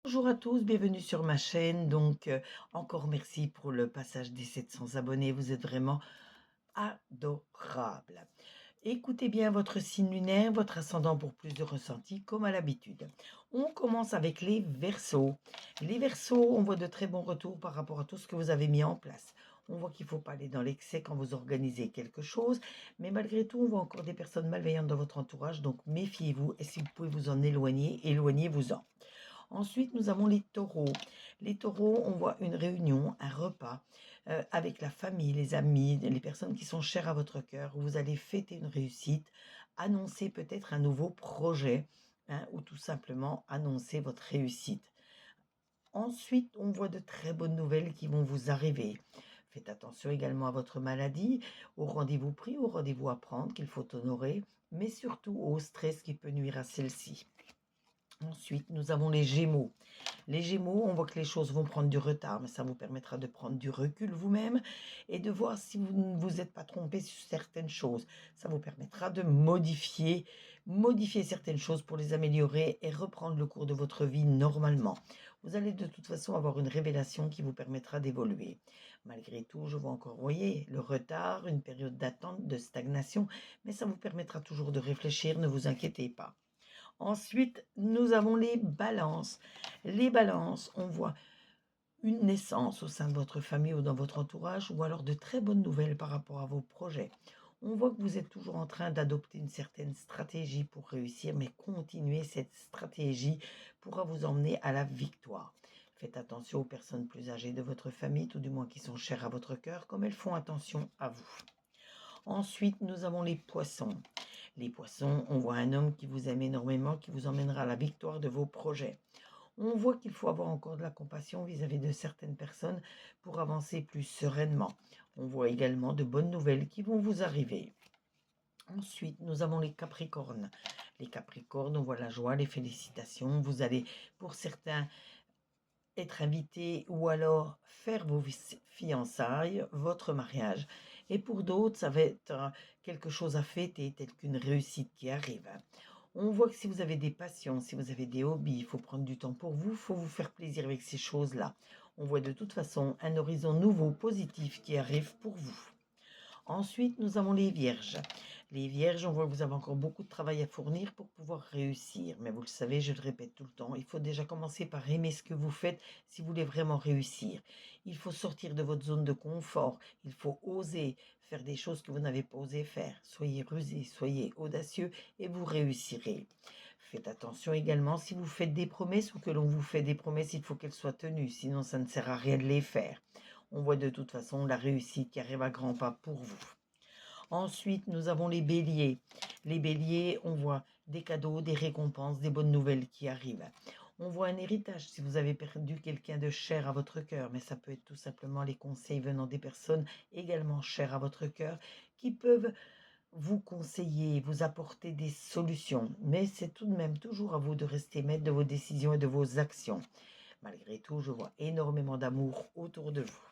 Bonjour à tous, bienvenue sur ma chaîne. Encore merci pour le passage des 700 abonnés. Vous êtes vraiment adorables. Écoutez bien votre signe lunaire, votre ascendant pour plus de ressenti, comme à l'habitude. On commence avec les Verseaux. Les Verseaux, on voit de très bons retours par rapport à tout ce que vous avez mis en place. On voit qu'il ne faut pas aller dans l'excès quand vous organisez quelque chose, mais malgré tout, on voit encore des personnes malveillantes dans votre entourage, donc méfiez-vous et si vous pouvez vous en éloigner, éloignez-vous-en. Ensuite, nous avons les taureaux. Les taureaux, on voit une réunion, un repas avec la famille, les amis, les personnes qui sont chères à votre cœur, où vous allez fêter une réussite, annoncer peut-être un nouveau projet, hein, ou tout simplement annoncer votre réussite. Ensuite, on voit de très bonnes nouvelles qui vont vous arriver. Faites attention également à votre maladie, au rendez-vous pris, au rendez-vous à prendre qu'il faut honorer, mais surtout au stress qui peut nuire à celle-ci. Ensuite, nous avons les Gémeaux. Les Gémeaux, on voit que les choses vont prendre du retard, mais ça vous permettra de prendre du recul vous-même et de voir si vous ne vous êtes pas trompé sur certaines choses. Ça vous permettra de modifier certaines choses pour les améliorer et reprendre le cours de votre vie normalement. Vous allez de toute façon avoir une révélation qui vous permettra d'évoluer. Malgré tout, je vois encore, voyez, le retard, une période d'attente, de stagnation, mais ça vous permettra toujours de réfléchir, ne vous inquiétez pas. Ensuite, nous avons les balances. Les balances, on voit une naissance au sein de votre famille ou dans votre entourage, ou alors de très bonnes nouvelles par rapport à vos projets. On voit que vous êtes toujours en train d'adopter une certaine stratégie pour réussir, mais continuez cette stratégie pourra vous emmener à la victoire. Faites attention aux personnes plus âgées de votre famille, tout du moins qui sont chères à votre cœur, comme elles font attention à vous. Ensuite, nous avons les poissons. Les poissons, on voit un homme qui vous aime énormément, qui vous emmènera à la victoire de vos projets. On voit qu'il faut avoir encore de la compassion vis-à-vis de certaines personnes pour avancer plus sereinement. On voit également de bonnes nouvelles qui vont vous arriver. Ensuite, nous avons les Capricornes. Les Capricornes, on voit la joie, les félicitations. Vous allez, pour certains, être invité ou alors faire vos fiançailles, votre mariage. Et pour d'autres, ça va être quelque chose à fêter, tel qu'une réussite qui arrive. On voit que si vous avez des passions, si vous avez des hobbies, il faut prendre du temps pour vous, il faut vous faire plaisir avec ces choses-là. On voit de toute façon un horizon nouveau, positif qui arrive pour vous. Ensuite, nous avons les vierges. Les vierges, on voit que vous avez encore beaucoup de travail à fournir pour pouvoir réussir. Mais vous le savez, je le répète tout le temps, il faut déjà commencer par aimer ce que vous faites si vous voulez vraiment réussir. Il faut sortir de votre zone de confort. Il faut oser faire des choses que vous n'avez pas osé faire. Soyez rusés, soyez audacieux et vous réussirez. Faites attention également si vous faites des promesses ou que l'on vous fait des promesses, il faut qu'elles soient tenues, sinon ça ne sert à rien de les faire. On voit de toute façon la réussite qui arrive à grands pas pour vous. Ensuite, nous avons les béliers. Les béliers, on voit des cadeaux, des récompenses, des bonnes nouvelles qui arrivent. On voit un héritage si vous avez perdu quelqu'un de cher à votre cœur, mais ça peut être tout simplement les conseils venant des personnes également chères à votre cœur qui peuvent vous conseiller, vous apporter des solutions. Mais c'est tout de même toujours à vous de rester maître de vos décisions et de vos actions. Malgré tout, je vois énormément d'amour autour de vous.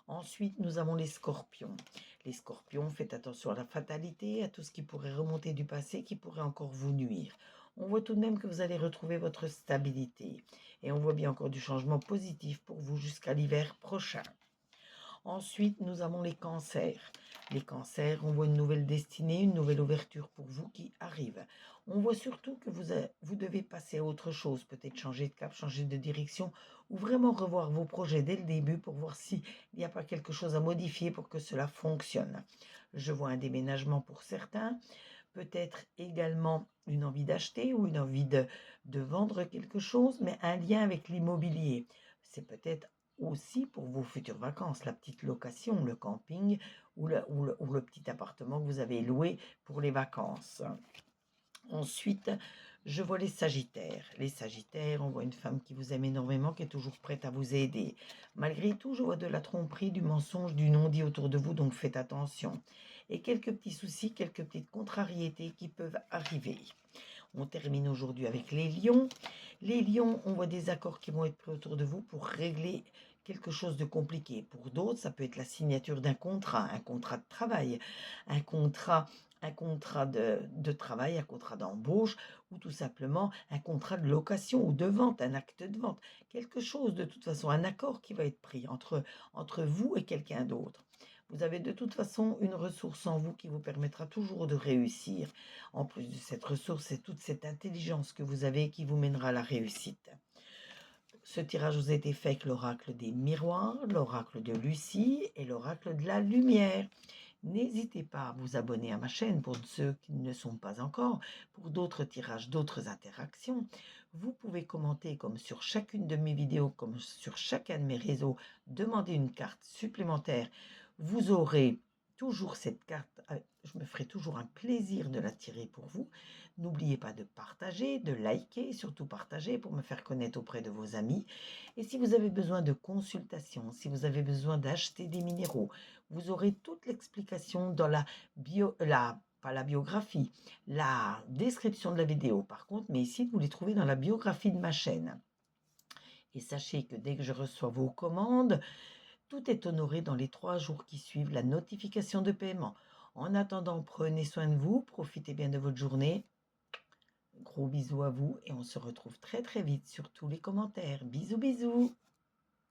Ensuite, nous avons les scorpions. Les scorpions, faites attention à la fatalité, à tout ce qui pourrait remonter du passé, qui pourrait encore vous nuire. On voit tout de même que vous allez retrouver votre stabilité. Et on voit bien encore du changement positif pour vous jusqu'à l'hiver prochain. Ensuite, nous avons les cancers. Les cancers, on voit une nouvelle destinée, une nouvelle ouverture pour vous qui arrive. On voit surtout que vous devez passer à autre chose, peut-être changer de cap, changer de direction, ou vraiment revoir vos projets dès le début pour voir s'il n'y a pas quelque chose à modifier pour que cela fonctionne. Je vois un déménagement pour certains, peut-être également une envie d'acheter ou une envie de vendre quelque chose, mais un lien avec l'immobilier. C'est peut-être aussi pour vos futures vacances, la petite location, le camping ou le petit appartement que vous avez loué pour les vacances. Ensuite, je vois les Sagittaires. Les Sagittaires, on voit une femme qui vous aime énormément, qui est toujours prête à vous aider. Malgré tout, je vois de la tromperie, du mensonge, du non-dit autour de vous, donc faites attention. Et quelques petits soucis, quelques petites contrariétés qui peuvent arriver. On termine aujourd'hui avec les lions. Les lions, on voit des accords qui vont être pris autour de vous pour régler quelque chose de compliqué. Pour d'autres, ça peut être la signature d'un contrat, un contrat de travail, un contrat, un contrat de travail, un contrat d'embauche ou tout simplement un contrat de location ou de vente, un acte de vente. Quelque chose de toute façon, un accord qui va être pris entre vous et quelqu'un d'autre. Vous avez de toute façon une ressource en vous qui vous permettra toujours de réussir. En plus de cette ressource, c'est toute cette intelligence que vous avez qui vous mènera à la réussite. Ce tirage vous a été fait avec l'oracle des miroirs, l'oracle de Lucie et l'oracle de la lumière. N'hésitez pas à vous abonner à ma chaîne pour ceux qui ne sont pas encore, pour d'autres tirages, d'autres interactions. Vous pouvez commenter comme sur chacune de mes vidéos, comme sur chacun de mes réseaux, demander une carte supplémentaire. Vous aurez toujours cette carte, je me ferai toujours un plaisir de la tirer pour vous. N'oubliez pas de partager, de liker, surtout partager pour me faire connaître auprès de vos amis. Et si vous avez besoin de consultation, si vous avez besoin d'acheter des minéraux, vous aurez toute l'explication dans pas la biographie, la description de la vidéo par contre, mais ici vous les trouvez dans la biographie de ma chaîne. Et sachez que dès que je reçois vos commandes, tout est honoré dans les 3 jours qui suivent la notification de paiement. En attendant, prenez soin de vous, profitez bien de votre journée. Gros bisous à vous et on se retrouve très très vite sur tous les commentaires. Bisous bisous.